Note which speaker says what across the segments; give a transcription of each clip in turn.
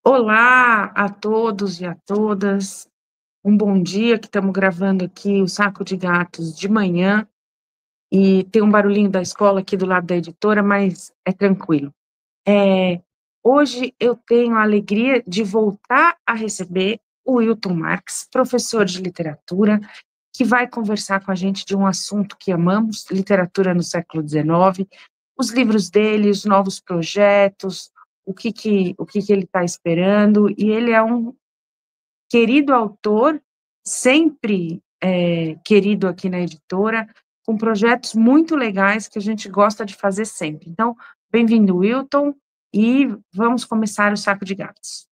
Speaker 1: Olá a todos e a todas. Um bom dia, que estamos gravando aqui o Saco de Gatos de manhã e tem um barulhinho da escola aqui do lado da editora, mas é tranquilo. Hoje eu tenho a alegria de voltar a receber o Wilton Marques, professor de literatura, que vai conversar com a gente de um assunto que amamos, literatura no século XIX, os livros dele, os novos projetos, o que ele está esperando, e ele é um querido autor, sempre querido aqui na editora, com projetos muito legais que a gente gosta de fazer sempre. Então, bem-vindo, Wilton, e vamos começar o Saco de Gatos.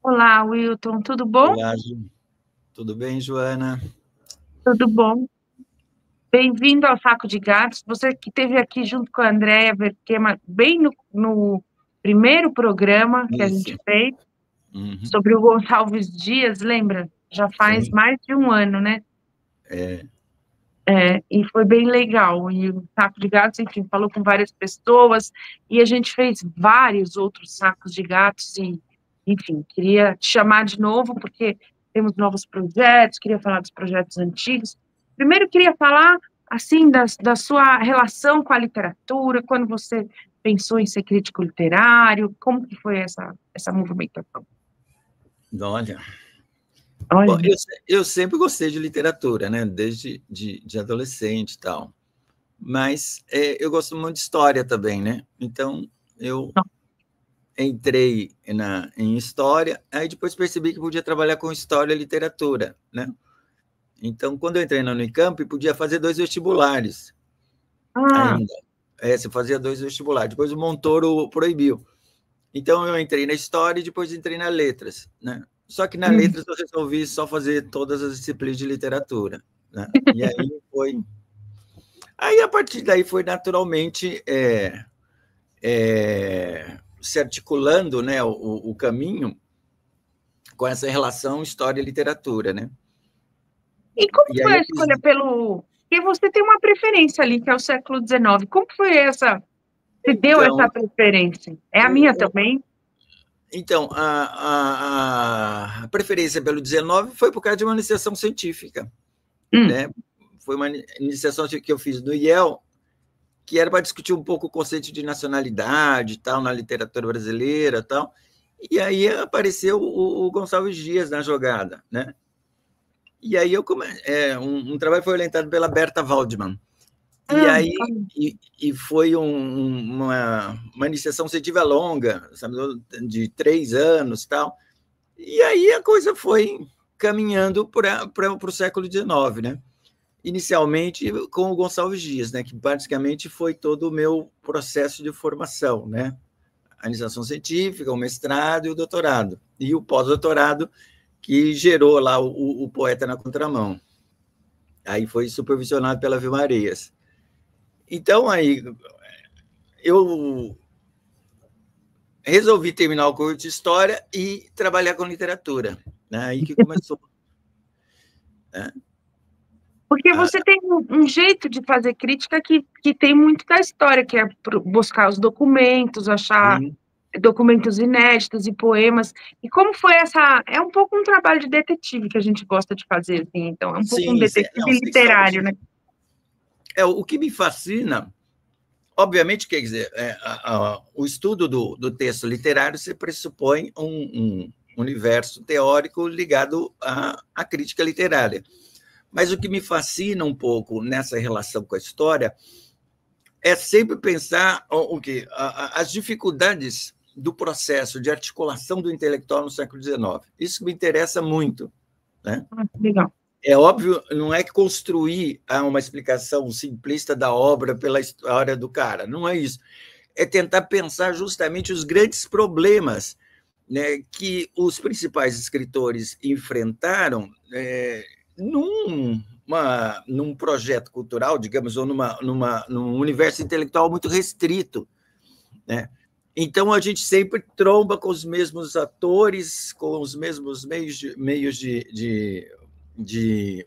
Speaker 1: Olá, Wilton, tudo bom?
Speaker 2: Olá, tudo bem, Joana?
Speaker 1: Tudo bom. Bem-vindo ao Saco de Gatos. Você que esteve aqui junto com a Andréa Verquema, bem no primeiro programa que a gente
Speaker 2: Isso.
Speaker 1: fez,
Speaker 2: Uhum.
Speaker 1: sobre o Gonçalves Dias, lembra? Já faz
Speaker 2: Sim.
Speaker 1: mais de um ano, né?
Speaker 2: É.
Speaker 1: E foi bem legal. E o Saco de Gatos, enfim, falou com várias pessoas, e a gente fez vários outros Sacos de Gatos, e, enfim, queria te chamar de novo, porque temos novos projetos, queria falar dos projetos antigos. Primeiro, queria falar, assim, da sua relação com a literatura, quando você pensou em ser crítico literário, como que foi essa movimentação?
Speaker 2: Olha,
Speaker 1: Olha,
Speaker 2: bom, eu sempre gostei de literatura, né? Desde de adolescente e tal. Mas eu gosto muito de história também, né? Então, eu entrei em história, aí depois percebi que podia trabalhar com história e literatura, né? Então, quando eu entrei na Unicamp, podia fazer 2 vestibulares ainda. Você fazia 2 vestibulares. Depois o Montoro proibiu. Então, eu entrei na história e depois entrei na letras, né? Só que na letras eu resolvi só fazer todas as disciplinas de literatura, né? E aí foi... Aí, a partir daí, foi naturalmente se articulando, né, o caminho com essa relação história e literatura, né?
Speaker 1: E como
Speaker 2: E
Speaker 1: foi
Speaker 2: aí
Speaker 1: a
Speaker 2: eu fiz...
Speaker 1: escolha pelo... Porque você tem uma preferência ali, que é o século XIX. Como foi essa... Você deu
Speaker 2: Então,
Speaker 1: essa preferência? É a minha também?
Speaker 2: então a preferência pelo 19 foi por causa de uma iniciação científica, né? Foi uma iniciação que eu fiz no IEL, que era para discutir um pouco o conceito de nacionalidade tal na literatura brasileira tal. E aí apareceu o Gonçalves Dias na jogada, né? E aí um trabalho foi orientado pela Berta Waldman. E aí foi uma iniciação científica longa, sabe, de 3 anos tal. E aí a coisa foi caminhando para o século XIX, né? Inicialmente com o Gonçalves Dias, né? Que basicamente foi todo o meu processo de formação, né? A iniciação científica, o mestrado e o doutorado. E o pós-doutorado, que gerou lá o Poeta na Contramão. Aí foi supervisionado pela Vilmarias. Então, aí eu resolvi terminar o curso de História e trabalhar com literatura. Né? Aí que começou. Né?
Speaker 1: Porque você tem um jeito de fazer crítica que tem muito da história, que é buscar os documentos, achar documentos inéditos e poemas. E como foi essa... É um pouco um trabalho de detetive que a gente gosta de fazer, assim. Então, é um pouco um
Speaker 2: Sim,
Speaker 1: detetive literário, né?
Speaker 2: O que me fascina, obviamente, quer dizer, o estudo do texto literário se pressupõe um universo teórico ligado à crítica literária. Mas o que me fascina um pouco nessa relação com a história é sempre pensar as dificuldades do processo de articulação do intelectual no século XIX. Isso me interessa muito. Né?
Speaker 1: Legal.
Speaker 2: É óbvio, não é que construir uma explicação simplista da obra pela história do cara, não é isso. É tentar pensar justamente os grandes problemas, né, que os principais escritores enfrentaram num projeto cultural, digamos, ou num universo intelectual muito restrito, né? Então, a gente sempre tromba com os mesmos atores, com os mesmos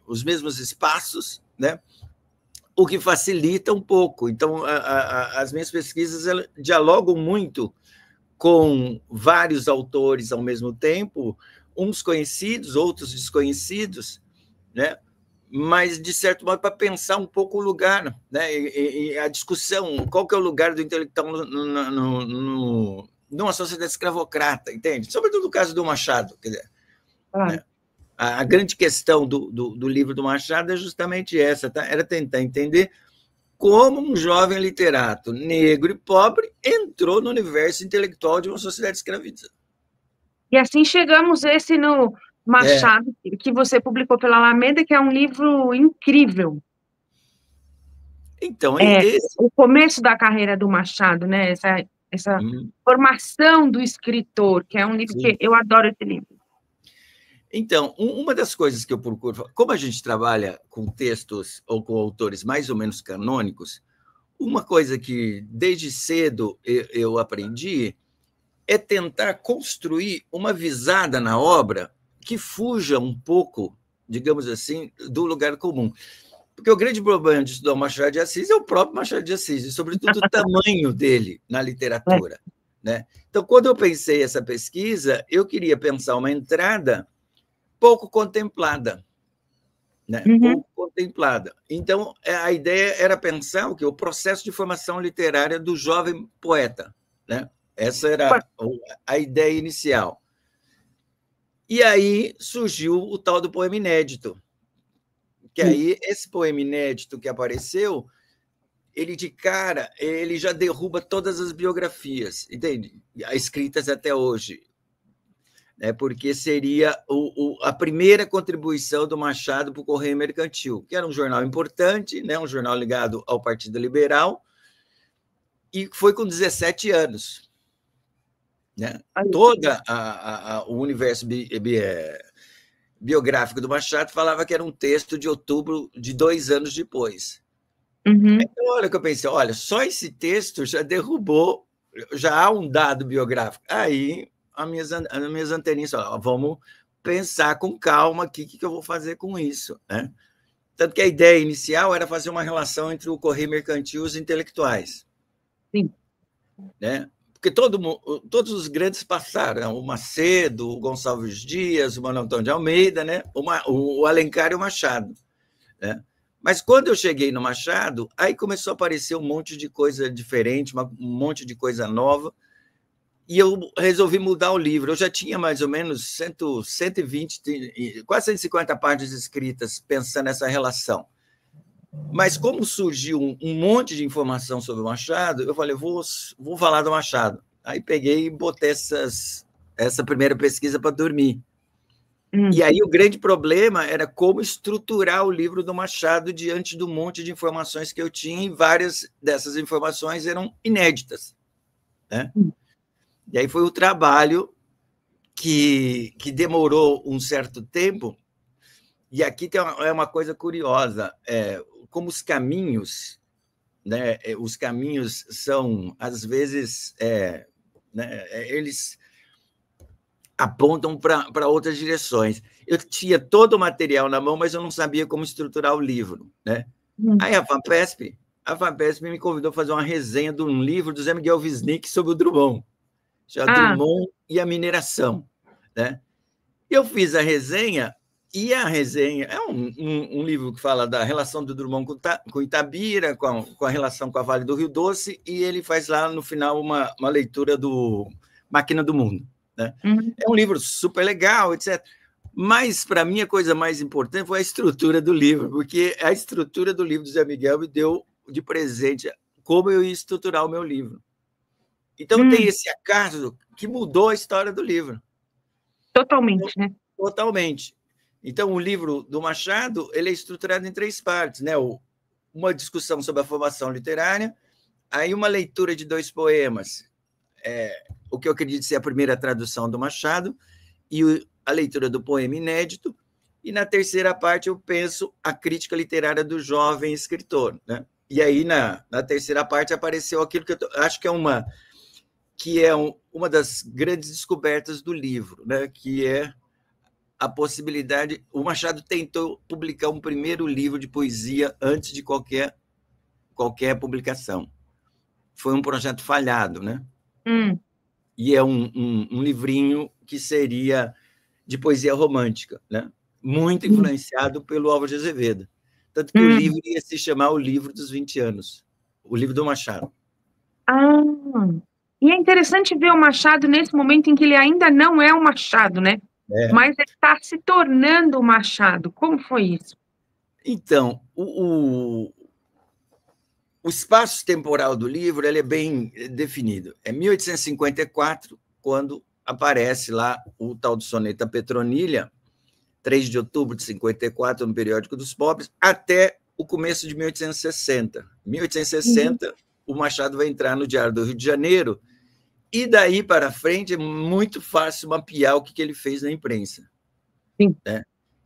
Speaker 2: os mesmos espaços, né? O que facilita um pouco. Então, as minhas pesquisas dialogam muito com vários autores ao mesmo tempo, uns conhecidos, outros desconhecidos, né? Mas, de certo modo, para pensar um pouco o lugar, né? E a discussão, qual que é o lugar do intelectual numa sociedade escravocrata, entende? Sobretudo no caso do Machado. Quer dizer, né? A grande questão do livro do Machado é justamente essa, tá? Era tentar entender como um jovem literato negro e pobre entrou no universo intelectual de uma sociedade escravizada.
Speaker 1: E assim chegamos no Machado, que você publicou pela Alameda, que é um livro incrível.
Speaker 2: Então,
Speaker 1: o começo da carreira do Machado, né? Essa formação do escritor, que é um livro que eu adoro esse livro.
Speaker 2: Então, uma das coisas que eu procuro, como a gente trabalha com textos ou com autores mais ou menos canônicos, uma coisa que desde cedo eu aprendi é tentar construir uma visada na obra que fuja um pouco, digamos assim, do lugar comum. Porque o grande problema de estudar o Machado de Assis é o próprio Machado de Assis, e, sobretudo, o tamanho dele na literatura. Né? Então, quando eu pensei essa pesquisa, eu queria pensar uma entrada pouco contemplada. Né? Pouco contemplada. Então, a ideia era pensar o processo de formação literária do jovem poeta. Né? Essa era a ideia inicial. E aí surgiu o tal do poema inédito, que aí esse poema inédito que apareceu, ele de cara, ele já derruba todas as biografias, entende? Escritas até hoje. Porque seria a primeira contribuição do Machado para o Correio Mercantil, que era um jornal importante, né? Um jornal ligado ao Partido Liberal, e foi com 17 anos. Né? Todo o universo biográfico do Machado falava que era um texto de outubro de 2 anos depois. Então, olha que eu pensei, olha, só esse texto já derrubou, já há um dado biográfico. Aí as minhas anteninhas falaram, vamos pensar com calma aqui o que eu vou fazer com isso. Né? Tanto que a ideia inicial era fazer uma relação entre o Correio Mercantil e os intelectuais.
Speaker 1: Sim.
Speaker 2: Né? Porque todos os grandes passaram, o Macedo, o Gonçalves Dias, o Manuel Antônio de Almeida, né? o Alencar e o Machado. Né? Mas quando eu cheguei no Machado, aí começou a aparecer um monte de coisa diferente, um monte de coisa nova, e eu resolvi mudar o livro. Eu já tinha mais ou menos 120, quase 150 páginas escritas pensando nessa relação. Mas como surgiu um monte de informação sobre o Machado, eu falei, vou falar do Machado. Aí peguei e botei essa primeira pesquisa para dormir. E aí o grande problema era como estruturar o livro do Machado diante do monte de informações que eu tinha, e várias dessas informações eram inéditas. Né? E aí foi o trabalho que demorou um certo tempo, e aqui tem uma coisa curiosa, como os caminhos, né, os caminhos são, às vezes, né, eles apontam para outras direções. Eu tinha todo o material na mão, mas eu não sabia como estruturar o livro. Né? Aí a FAPESP me convidou a fazer uma resenha de um livro do Zé Miguel Wisnik sobre o Drummond, chamado Drummond e a Mineração. Né? Eu fiz a resenha, e a resenha é um livro que fala da relação do Drummond com Itabira, com a relação com a Vale do Rio Doce, e ele faz lá, no final, uma leitura do Máquina do Mundo. Né? É um livro super legal, etc. Mas, para mim, a coisa mais importante foi a estrutura do livro, porque a estrutura do livro do Zé Miguel me deu de presente como eu ia estruturar o meu livro. Então, tem esse acaso que mudou a história do livro.
Speaker 1: Totalmente, né?
Speaker 2: Totalmente. Então, o livro do Machado ele é estruturado em 3 partes, né? Uma discussão sobre a formação literária, aí uma leitura de 2 poemas, o que eu acredito ser a primeira tradução do Machado, e a leitura do poema inédito, e na terceira parte eu penso a crítica literária do jovem escritor, né? E aí, na terceira parte, apareceu aquilo que eu acho que é uma das grandes descobertas do livro, né? Que é a possibilidade... O Machado tentou publicar um primeiro livro de poesia antes de qualquer publicação. Foi um projeto falhado, né? E é um livrinho que seria de poesia romântica, né? Muito influenciado pelo Álvaro de Azevedo. Tanto que o livro ia se chamar O Livro dos 20 Anos, o livro do Machado.
Speaker 1: Ah, e é interessante ver o Machado nesse momento em que ele ainda não é o Machado, né? Mas ele está se tornando o Machado. Como foi isso?
Speaker 2: Então, o espaço temporal do livro ele é bem definido. É 1854, quando aparece lá o tal do soneto à Petronilha, 3 de outubro de 54, no Periódico dos Pobres, até o começo de 1860. Em 1860, o Machado vai entrar no Diário do Rio de Janeiro, e daí para frente é muito fácil mapear o que ele fez na imprensa. Né?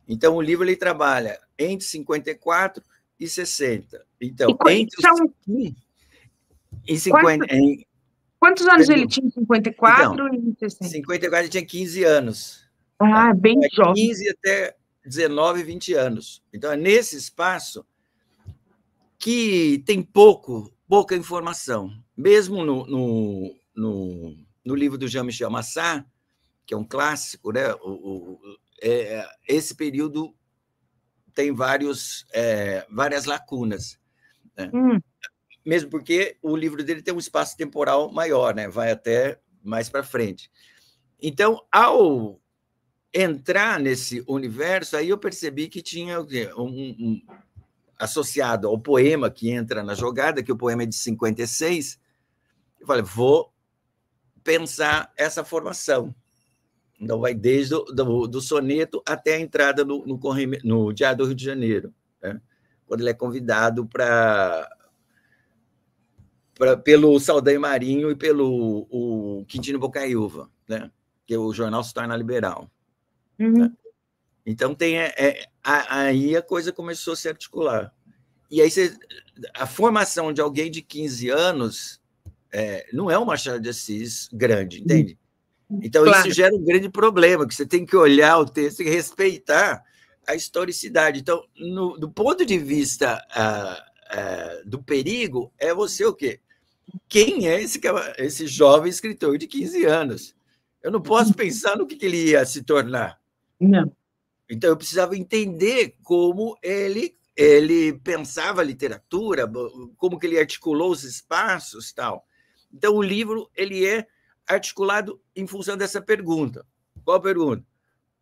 Speaker 2: Então, o livro ele trabalha entre 54 e 60. Então,
Speaker 1: quantos anos ele tinha em 54 e 60?
Speaker 2: Em 54 ele tinha 15 anos.
Speaker 1: Ah, bem jovem.
Speaker 2: 15 até 19, 20 anos. Então, é nesse espaço que tem pouca informação. Mesmo no livro do Jean-Michel Massat, que é um clássico, né? Esse período tem várias lacunas. Né? Mesmo porque o livro dele tem um espaço temporal maior, né? Vai até mais para frente. Então, ao entrar nesse universo, aí eu percebi que tinha associado ao poema que entra na jogada, que o poema é de 56, eu falei, vou pensar essa formação. Então, vai desde do soneto até a entrada no Diário do Rio de Janeiro, né? Quando ele é convidado pelo Saldanha Marinho e pelo o Quintino Bocaiúva, né? Que o jornal se torna liberal. Né? Então, aí a coisa começou a se articular. E aí a formação de alguém de 15 anos não é um Machado de Assis grande, entende? Então, claro. Isso gera um grande problema, que você tem que olhar o texto e respeitar a historicidade. Então, do ponto de vista do perigo, é você o quê? Quem é esse jovem escritor de 15 anos? Eu não posso pensar no que ele ia se tornar.
Speaker 1: Não.
Speaker 2: Então, eu precisava entender como ele pensava a literatura, como que ele articulou os espaços, tal. Então, o livro ele é articulado em função dessa pergunta. Qual a pergunta?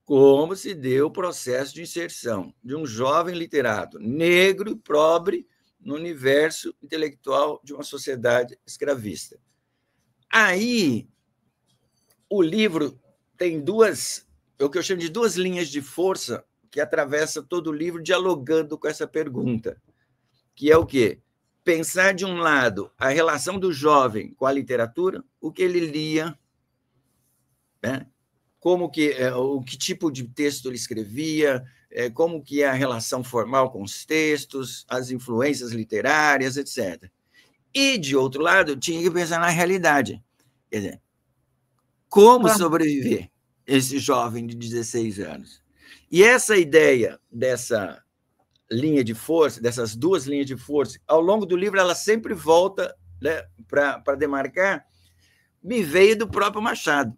Speaker 2: Como se deu o processo de inserção de um jovem literato negro e pobre no universo intelectual de uma sociedade escravista? Aí, o livro tem o que eu chamo de duas linhas de força que atravessa todo o livro dialogando com essa pergunta, que é o quê? Pensar, de um lado, a relação do jovem com a literatura, o que ele lia, né? O que tipo de texto ele escrevia, como que é a relação formal com os textos, as influências literárias, etc. E, de outro lado, tinha que pensar na realidade. Quer dizer, como sobreviver esse jovem de 16 anos? E essa ideia dessa linha de força, dessas duas linhas de força, ao longo do livro, ela sempre volta, né, para demarcar, me veio do próprio Machado.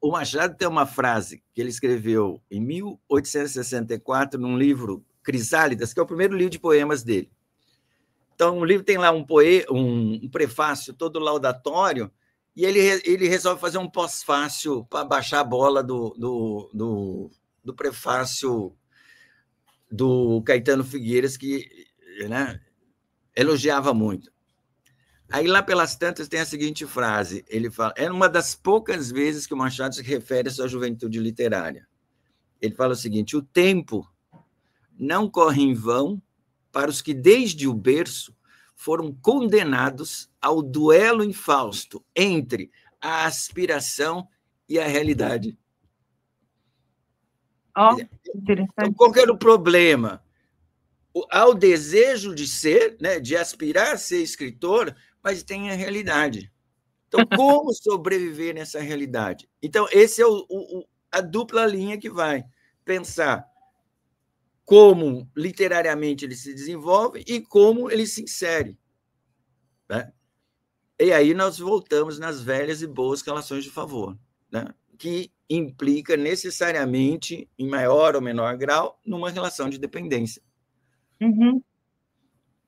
Speaker 2: O Machado tem uma frase que ele escreveu em 1864, num livro Crisálidas, que é o primeiro livro de poemas dele. Então, o livro tem lá um prefácio todo laudatório, e ele resolve fazer um pós-fácio para baixar a bola do prefácio do Caetano Figueiras, que, né, elogiava muito. Aí, lá pelas tantas, tem a seguinte frase, ele fala, é uma das poucas vezes que o Machado se refere à sua juventude literária. Ele fala o seguinte, o tempo não corre em vão para os que, desde o berço, foram condenados ao duelo infausto entre a aspiração e a realidade.
Speaker 1: Ó,
Speaker 2: então,
Speaker 1: interessante.
Speaker 2: qual que era o problema? Há o desejo de ser, né, de aspirar a ser escritor, mas tem a realidade. Então, como sobreviver nessa realidade? Então, esse é a dupla linha que vai pensar como literariamente ele se desenvolve e como ele se insere. Né? E aí nós voltamos nas velhas e boas relações de favor, né? Que implica necessariamente, em maior ou menor grau, numa relação de dependência.
Speaker 1: Uhum.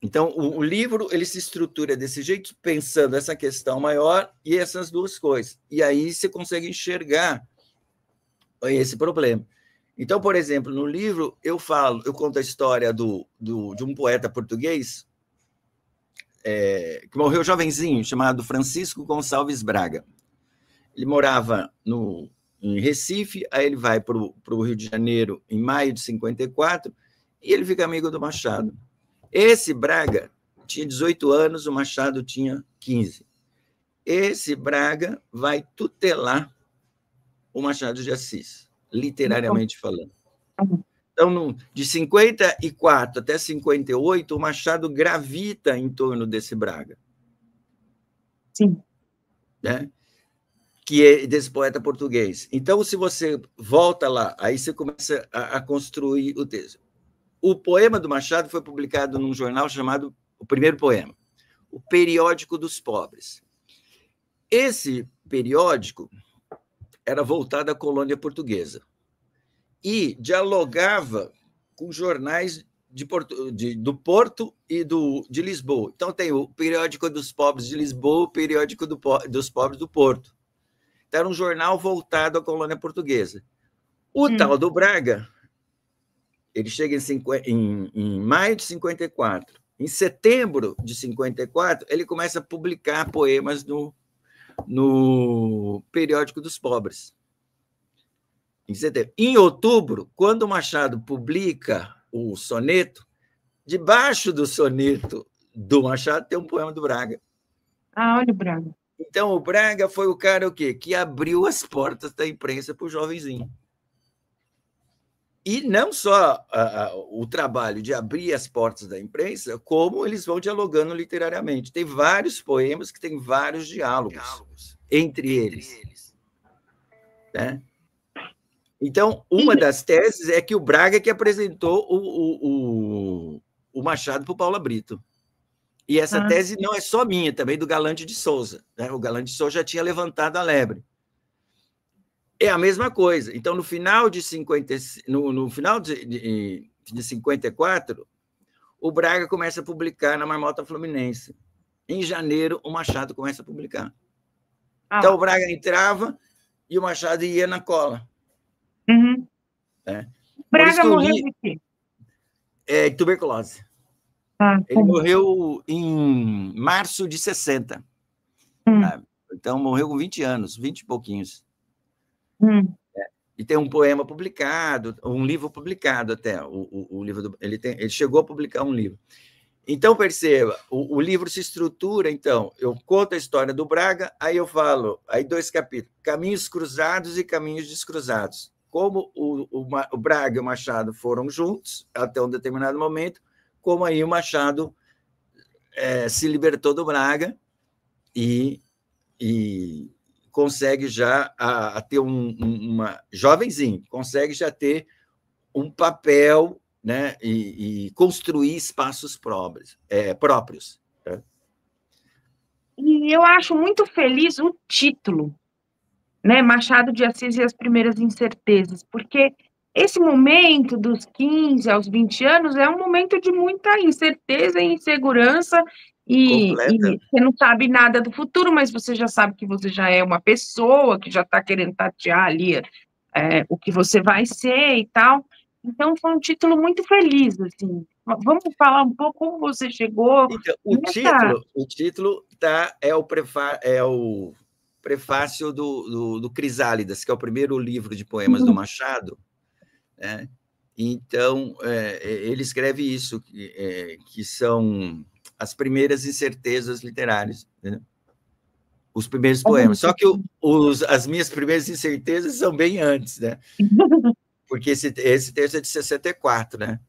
Speaker 2: Então, o livro ele se estrutura desse jeito, pensando essa questão maior e essas duas coisas. E aí você consegue enxergar esse problema. Então, por exemplo, no livro eu conto a história de um poeta português que morreu jovenzinho, chamado Francisco Gonçalves Braga. Ele morava em Recife, aí ele vai para o Rio de Janeiro em maio de 54 e ele fica amigo do Machado. Esse Braga tinha 18 anos, o Machado tinha 15. Esse Braga vai tutelar o Machado de Assis, literariamente falando. Então, de 54 até 58, o Machado gravita em torno desse Braga.
Speaker 1: Sim.
Speaker 2: Né? Que é desse poeta português. Então, se você volta lá, aí você começa a construir o texto. O poema do Machado foi publicado num jornal chamado, o primeiro poema, O Periódico dos Pobres. Esse periódico era voltado à colônia portuguesa e dialogava com jornais do Porto e de Lisboa. Então, tem o Periódico dos Pobres de Lisboa, o Periódico dos Pobres do Porto. Então, era um jornal voltado à colônia portuguesa. O tal do Braga, ele chega em maio de 54. Em setembro de 54, ele começa a publicar poemas no Periódico dos Pobres. Em setembro. Em outubro, quando o Machado publica o soneto, debaixo do soneto do Machado tem um poema do Braga.
Speaker 1: Ah, olha o Braga.
Speaker 2: Então, o Braga foi o cara o quê? Que abriu as portas da imprensa para o jovenzinho. E não só o trabalho de abrir as portas da imprensa, como eles vão dialogando literariamente. Tem vários poemas que têm vários diálogos entre eles. Né? Então, uma das teses é que o Braga que apresentou o Machado para o Paula Brito. E essa tese não é só minha, também do Galante de Souza. Né? O Galante de Souza já tinha levantado a lebre. É a mesma coisa. Então, no final de 54, o Braga começa a publicar na Marmota Fluminense. Em janeiro, o Machado começa a publicar. Então, o Braga entrava e o Machado ia na cola.
Speaker 1: Uhum. Braga morreu de quê?
Speaker 2: Tuberculose. Ele morreu em março de 60. Então, morreu com 20 anos, 20 e pouquinhos. E tem um poema publicado, um livro publicado até. O livro ele chegou a publicar um livro. Então, perceba, o livro se estrutura, então, eu conto a história do Braga, aí eu falo, aí 2 capítulos, caminhos cruzados e caminhos descruzados. Como o Braga e o Machado foram juntos até um determinado momento, como aí o Machado se libertou do Braga e consegue já ter uma jovenzinho, consegue já ter um papel, né, e construir espaços próprios. Né?
Speaker 1: E eu acho muito feliz o título, né, Machado de Assis e as Primeiras Incertezas, porque esse momento dos 15 aos 20 anos é um momento de muita incerteza e insegurança, e você não sabe nada do futuro, mas você já sabe que você já é uma pessoa, que já está querendo tatear ali o que você vai ser e tal. Então, foi um título muito feliz, assim. Vamos falar um pouco como você chegou...
Speaker 2: Então, o título é o prefácio do Crisálidas, que é o primeiro livro de poemas do Machado. Né? Então, ele escreve isso, que são as primeiras incertezas literárias, né? Os primeiros poemas. Só que as minhas primeiras incertezas são bem antes. Né? porque esse texto é de 64, né?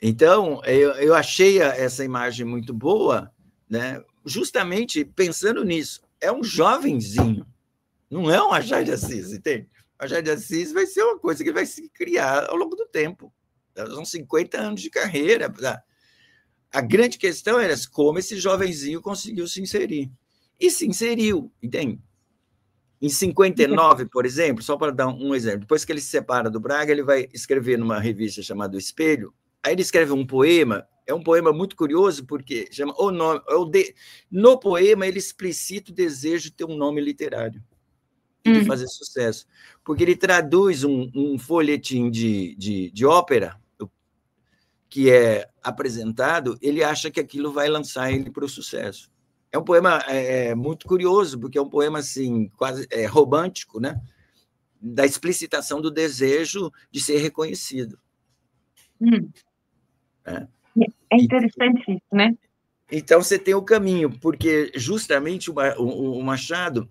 Speaker 2: Então, eu achei essa imagem muito boa, né? Justamente pensando nisso. É um jovenzinho, não é um Machado de Assis, entende? Machado de Assis vai ser uma coisa que vai se criar ao longo do tempo. São 50 anos de carreira. A grande questão era como esse jovenzinho conseguiu se inserir. E se inseriu, entende? Em 59, por exemplo, só para dar um exemplo, depois que ele se separa do Braga, ele vai escrever numa revista chamada O Espelho. Aí ele escreve um poema, é um poema muito curioso, porque chama o nome. No poema, ele explicita o desejo de ter um nome literário e de fazer sucesso. Porque ele traduz um folhetim de ópera que é apresentado, ele acha que aquilo vai lançar ele para o sucesso. É um poema muito curioso, porque é um poema assim, quase romântico, né? Da explicitação do desejo de ser reconhecido.
Speaker 1: É interessante isso, né?
Speaker 2: Então, você tem o caminho, porque justamente o Machado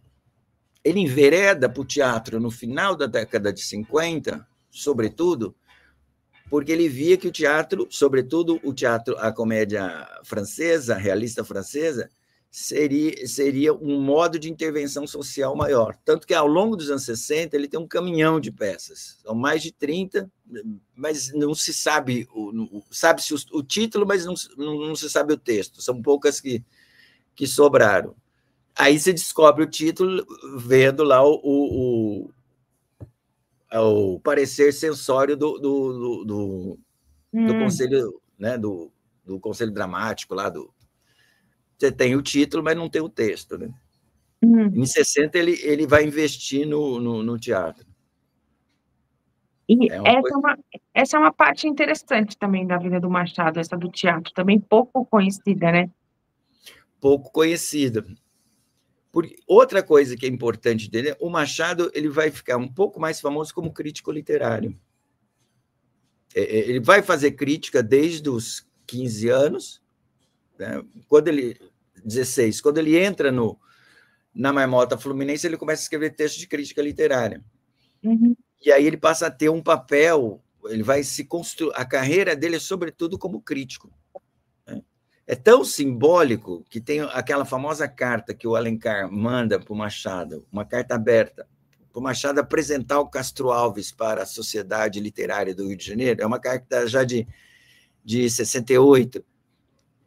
Speaker 2: ele envereda para o teatro no final da década de 50, sobretudo, porque ele via que o teatro, sobretudo o teatro, a comédia francesa, realista francesa, seria um modo de intervenção social maior. Tanto que, ao longo dos anos 60, ele tem um caminhão de peças. São mais de 30, mas não se sabe... Sabe-se o título, mas não se sabe o texto. São poucas que sobraram. Aí você descobre o título vendo lá o parecer censório do conselho, né, do conselho dramático lá você tem o título, mas não tem o texto, né? Em 60 ele vai investir no teatro.
Speaker 1: E essa é uma parte interessante também da vida do Machado, essa do teatro, também pouco conhecida, né?
Speaker 2: Pouco conhecida. Outra coisa que é importante dele, o Machado ele vai ficar um pouco mais famoso como crítico literário. Ele vai fazer crítica desde os 15 anos, né? Quando ele 16, quando ele entra na Marmota Fluminense, ele começa a escrever texto de crítica literária. E aí ele passa a ter um papel, ele vai se construir, a carreira dele é sobretudo como crítico. É tão simbólico que tem aquela famosa carta que o Alencar manda para o Machado, uma carta aberta, para o Machado apresentar o Castro Alves para a Sociedade Literária do Rio de Janeiro. É uma carta já de 68.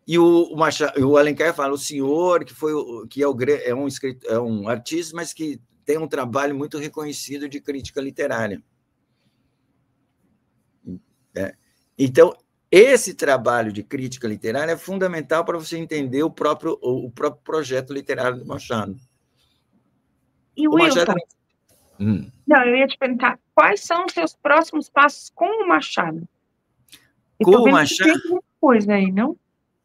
Speaker 2: E o Alencar fala, o senhor, que é um artista, mas que tem um trabalho muito reconhecido de crítica literária. Então, esse trabalho de crítica literária é fundamental para você entender o próprio projeto literário do Machado.
Speaker 1: E o Wilson? Não, eu ia te perguntar, quais são os seus próximos passos com o Machado?
Speaker 2: Com o Machado?
Speaker 1: Tem alguma coisa aí, não?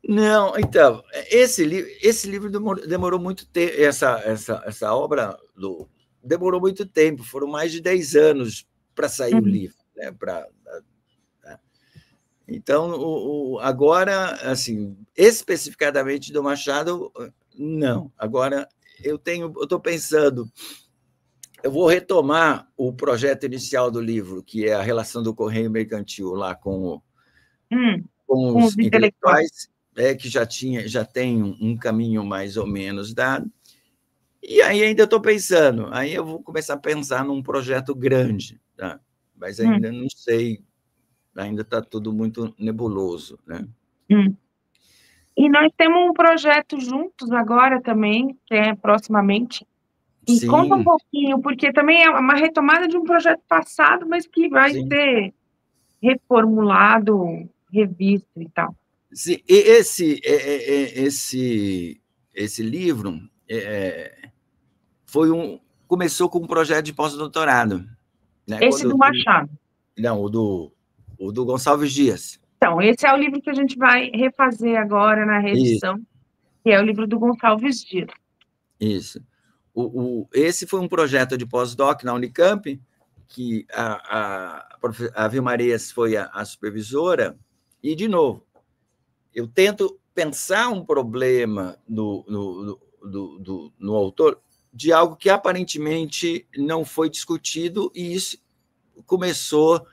Speaker 2: Não, então, esse livro demorou muito tempo, essa obra demorou muito tempo, foram mais de 10 anos para sair o livro, né? Então, agora, assim, especificadamente do Machado, não. Agora, eu estou pensando, eu vou retomar o projeto inicial do livro, que é a relação do Correio Mercantil lá com os intelectuais, que já tem um caminho mais ou menos dado. E aí ainda estou pensando, aí eu vou começar a pensar num projeto grande, tá? Mas ainda não sei, ainda está tudo muito nebuloso, né?
Speaker 1: E nós temos um projeto juntos agora também, que é proximamente. E
Speaker 2: Sim.
Speaker 1: Conta um pouquinho, porque também é uma retomada de um projeto passado, mas que vai ser reformulado, revisto e tal.
Speaker 2: Sim, esse livro começou com um projeto de pós-doutorado. Né?
Speaker 1: Esse do Machado?
Speaker 2: Não, o do Gonçalves Dias.
Speaker 1: Então, esse é o livro que a gente vai refazer agora na reedição, que é o livro do Gonçalves Dias.
Speaker 2: Isso. Esse foi um projeto de pós-doc na Unicamp, que a Vilmarias foi a supervisora, e, de novo, eu tento pensar um problema no autor de algo que aparentemente não foi discutido, e isso, começou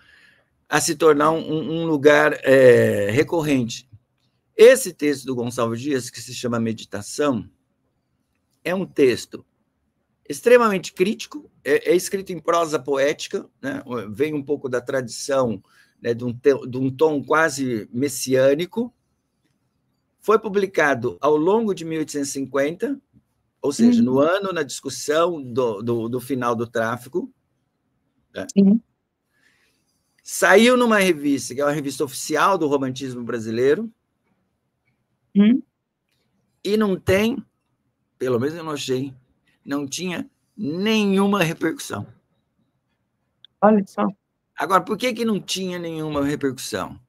Speaker 2: a se tornar um lugar recorrente. Esse texto do Gonçalves Dias, que se chama Meditação, é um texto extremamente crítico, é escrito em prosa poética, né? Vem um pouco da tradição, né, de um tom quase messiânico. Foi publicado ao longo de 1850, ou seja, no ano na discussão do final do tráfico. Né? Saiu numa revista, que é uma revista oficial do romantismo brasileiro, e não tem, pelo menos eu não achei, não tinha nenhuma repercussão.
Speaker 1: Olha só.
Speaker 2: Agora, por que não tinha nenhuma repercussão?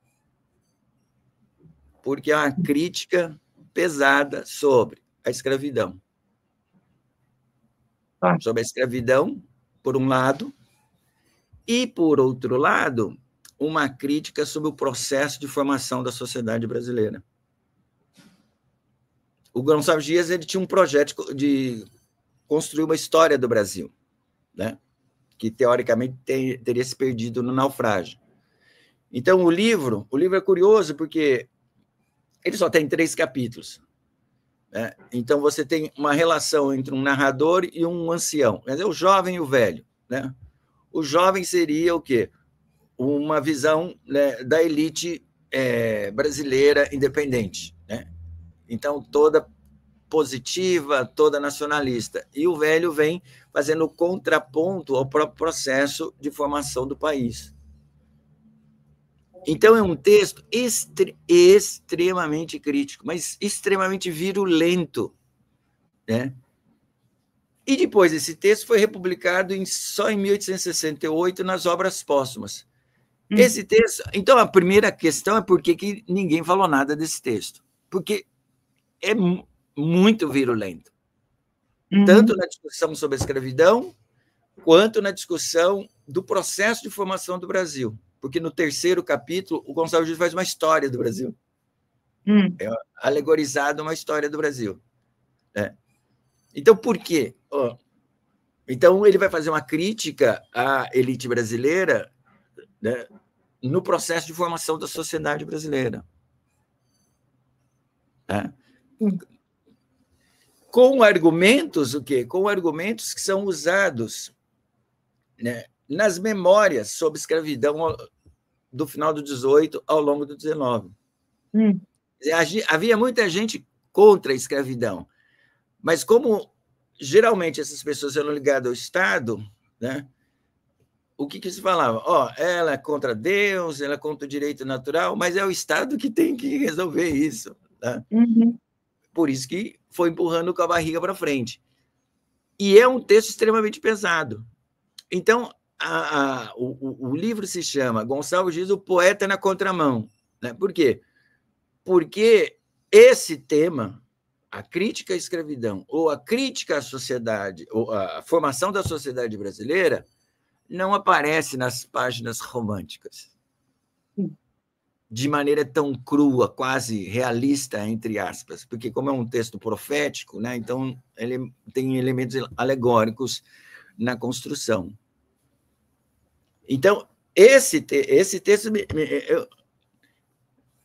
Speaker 2: Porque é uma crítica pesada sobre a escravidão. Sobre a escravidão, por um lado, e, por outro lado, uma crítica sobre o processo de formação da sociedade brasileira. O Gonçalves Dias ele tinha um projeto de construir uma história do Brasil, né? Que, teoricamente, teria se perdido no naufrágio. Então, o livro é curioso porque ele só tem 3 capítulos. Né? Então, você tem uma relação entre um narrador e um ancião, quer dizer, o jovem e o velho. Né? O jovem seria o quê? Uma visão, né, da elite brasileira independente. Né? Então, toda positiva, toda nacionalista. E o velho vem fazendo contraponto ao próprio processo de formação do país. Então, é um texto extremamente crítico, mas extremamente virulento. Né? E depois esse texto foi republicado só em 1868 nas obras póstumas. Esse texto... Então, a primeira questão é por que ninguém falou nada desse texto. Porque é muito virulento. Tanto na discussão sobre a escravidão, quanto na discussão do processo de formação do Brasil. Porque no 3º capítulo, o Gonçalves Dias faz uma história do Brasil. É alegorizado uma história do Brasil. Né? Então, por quê? Então, ele vai fazer uma crítica à elite brasileira, né, no processo de formação da sociedade brasileira. Né? Com argumentos, o quê? Com argumentos que são usados, né, nas memórias sobre escravidão do final do 18 ao longo do 19. Havia muita gente contra a escravidão, mas como geralmente essas pessoas eram ligadas ao Estado, né, o que se falava? Ela é contra Deus, ela é contra o direito natural, mas é o Estado que tem que resolver isso. Né? Por isso que foi empurrando com a barriga para frente. E é um texto extremamente pesado. Então, o livro se chama Gonçalves Dias, o Poeta na Contramão. Né? Por quê? Porque esse tema, a crítica à escravidão, ou a crítica à sociedade, ou a formação da sociedade brasileira, não aparece nas páginas românticas. De maneira tão crua, quase realista, entre aspas, porque como é um texto profético, né, então ele tem elementos alegóricos na construção. Então, esse texto...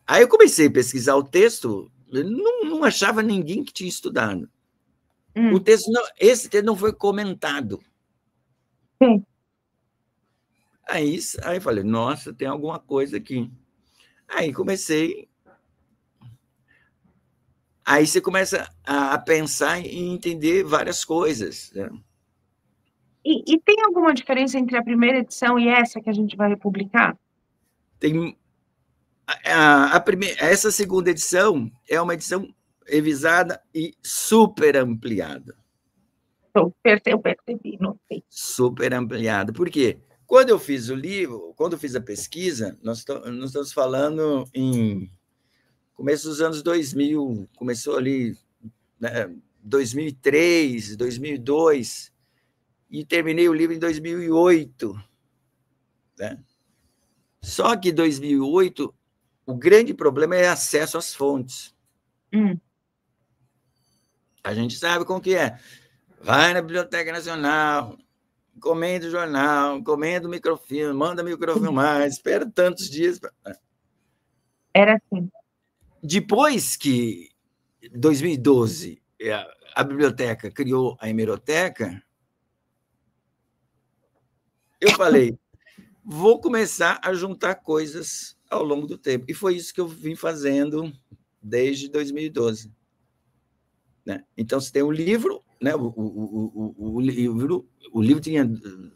Speaker 2: Aí eu comecei a pesquisar o texto, não achava ninguém que tinha estudado. Esse texto não foi comentado. Aí falei, nossa, tem alguma coisa aqui. Aí comecei... Aí você começa a pensar e entender várias coisas. Né?
Speaker 1: E tem alguma diferença entre a primeira edição e essa que a gente vai republicar?
Speaker 2: Tem... Essa segunda edição é uma edição revisada e super ampliada.
Speaker 1: Eu percebi, não sei.
Speaker 2: Super ampliada. Por quê? Quando eu fiz o livro, quando eu fiz a pesquisa, nós estamos falando em começo dos anos 2000, começou ali, né, 2003, 2002, e terminei o livro em 2008. Né? Só que em 2008, o grande problema é acesso às fontes. A gente sabe como que é. Vai na Biblioteca Nacional, encomenda o jornal, encomenda o microfilme, manda microfilmar, espera tantos dias.
Speaker 1: Era assim.
Speaker 2: Depois que, em 2012, a biblioteca criou a hemeroteca, eu falei, vou começar a juntar coisas ao longo do tempo. E foi isso que eu vim fazendo desde 2012. Né? Então, você tem um livro, né? O livro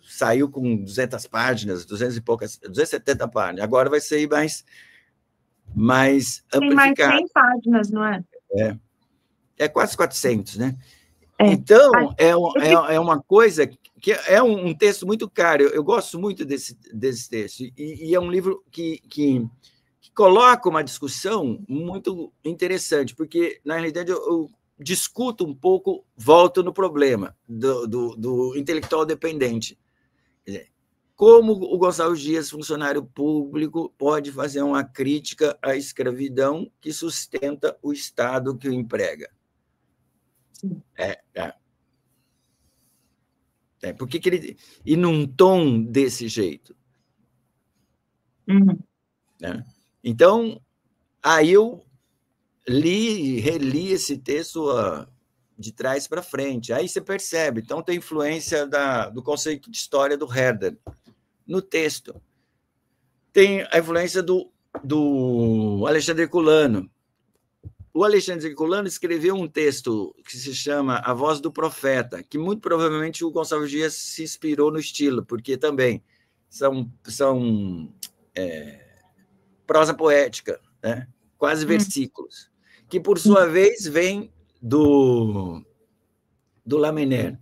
Speaker 2: saiu com 200 páginas, 200 e poucas, 270 páginas. Agora vai sair mais amplificado.
Speaker 1: Tem mais 100 páginas, não é?
Speaker 2: É quase 400, né? Então, é uma coisa que é um texto muito caro. Eu gosto muito desse texto. E é um livro que coloca uma discussão muito interessante, porque, na realidade, eu discuto um pouco, volto no problema do intelectual dependente. Quer dizer, como o Gonçalves Dias, funcionário público, pode fazer uma crítica à escravidão que sustenta o Estado que o emprega? Por que ele... E num tom desse jeito? Né? Então, aí eu reli esse texto de trás para frente. Aí você percebe. Então, tem influência do conceito de história do Herder no texto. Tem a influência do Alexandre Herculano. O Alexandre Herculano escreveu um texto que se chama A Voz do Profeta, que muito provavelmente o Gonçalves Dias se inspirou no estilo, porque também são prosa poética, né? Quase versículos, que, por sua vez, vem do Lamennais,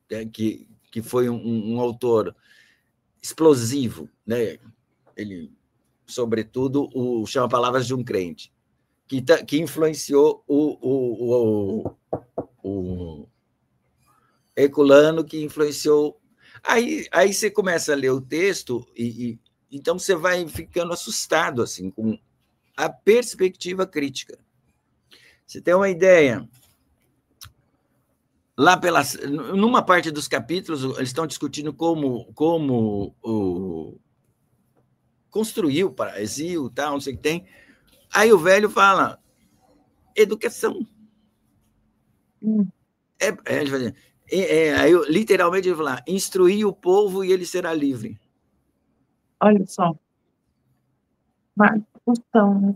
Speaker 2: né? que foi um autor explosivo, né? Ele, sobretudo, chama Palavras de um Crente, que influenciou o Herculano, que influenciou... Aí você começa a ler o texto e então você vai ficando assustado assim, com a perspectiva crítica. Você tem uma ideia? Numa parte dos capítulos, eles estão discutindo como construir o paraíso, tal, não sei o que tem. Aí o velho fala, educação. Ele fala, aí, literalmente, ele fala, instruir o povo e ele será livre.
Speaker 1: Olha só. Uma discussão, né?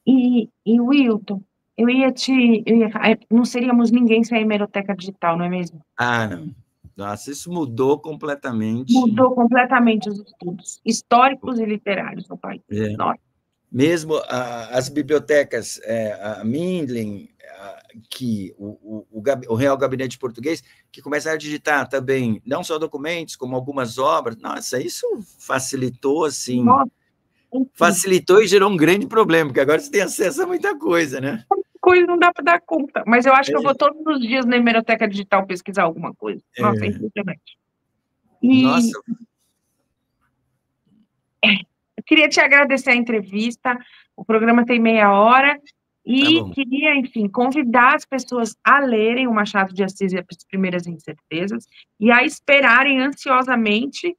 Speaker 1: E Wilton, não seríamos ninguém sem a hemeroteca digital, não é mesmo?
Speaker 2: Não. Nossa, isso mudou completamente.
Speaker 1: Mudou completamente os estudos históricos e literários no país.
Speaker 2: Mesmo as bibliotecas, a Mindlin, que o Real Gabinete Português, que começaram a digitar também, não só documentos, como algumas obras. Nossa, isso facilitou, assim... Facilitou e gerou um grande problema, porque agora você tem acesso a muita coisa, né?
Speaker 1: Coisa não dá para dar conta, mas eu acho que eu vou todos os dias na hemeroteca digital pesquisar alguma coisa. Nossa, é impressionante.
Speaker 2: Nossa!
Speaker 1: Eu queria te agradecer a entrevista, o programa tem meia hora, e queria, enfim, convidar as pessoas a lerem o Machado de Assis e as Primeiras Incertezas, e a esperarem ansiosamente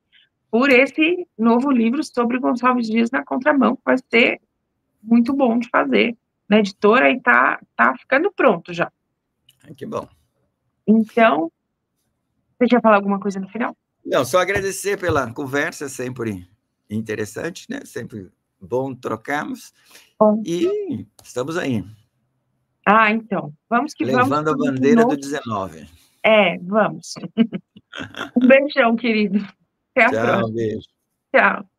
Speaker 1: por esse novo livro sobre Gonçalves Dias na contramão, que vai ser muito bom de fazer na editora e tá ficando pronto já.
Speaker 2: Que bom.
Speaker 1: Então, você quer falar alguma coisa no final?
Speaker 2: Não, só agradecer pela conversa, sempre interessante, né? Sempre bom trocarmos.
Speaker 1: Bom.
Speaker 2: E estamos aí.
Speaker 1: Então, vamos que
Speaker 2: vamos. Levando a bandeira do 19.
Speaker 1: Vamos. Um beijão, querido. Até a próxima.
Speaker 2: Tchau, beijo.
Speaker 1: Tchau.